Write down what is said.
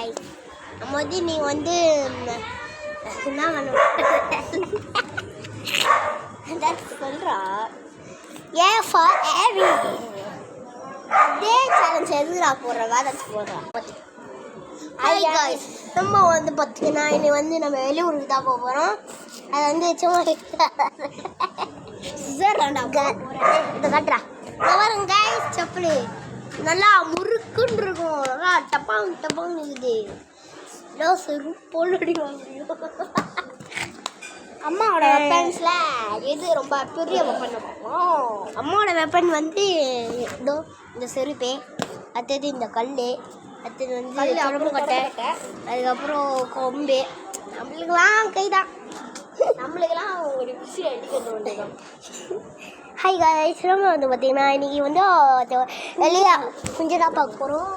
guys. நம்ம வந்து நீ வந்து என்ன பண்ணுவ சொல்கிறா ஏ ஃபார் ஏவி அதே சேலஞ்ச் எதுரா போடுறவா அதை போடுறான். ஹாய் காய்ஸ், நம்ம வந்து பார்த்தீங்கன்னா இனி வந்து நம்ம வெளியூருக்கு தான் போக போகிறோம். அது வந்து சும்மா இதை காட்டுறா பாருங்க காய்ஸ். செப்பலு நல்லா முறுக்குன்னு இருக்கும், நல்லா டப்பாங் டப்பாங் இருக்குது. அம்மாவோட வெப்பன்ஸில் எது ரொம்ப பெரிய வெப்பன் பார்ப்போம். அம்மாவோட வெப்பன் வந்து இதோ இந்த செருப்பே, அடுத்தது இந்த கல், அடுத்தது வந்து குழம்பு கட்டை, அதுக்கப்புறம் கொம்பு. நம்மளுக்கெல்லாம் கைதான், நம்மளுக்கெல்லாம் ஒரு விசில் அடிக்கிறது ஒன்று தான். ஹாய் காய்ஸ், நம்ம வந்து பார்த்தீங்கன்னா இன்றைக்கி வந்து வெளியே கொஞ்சம் தான் பார்க்க போகிறோம்.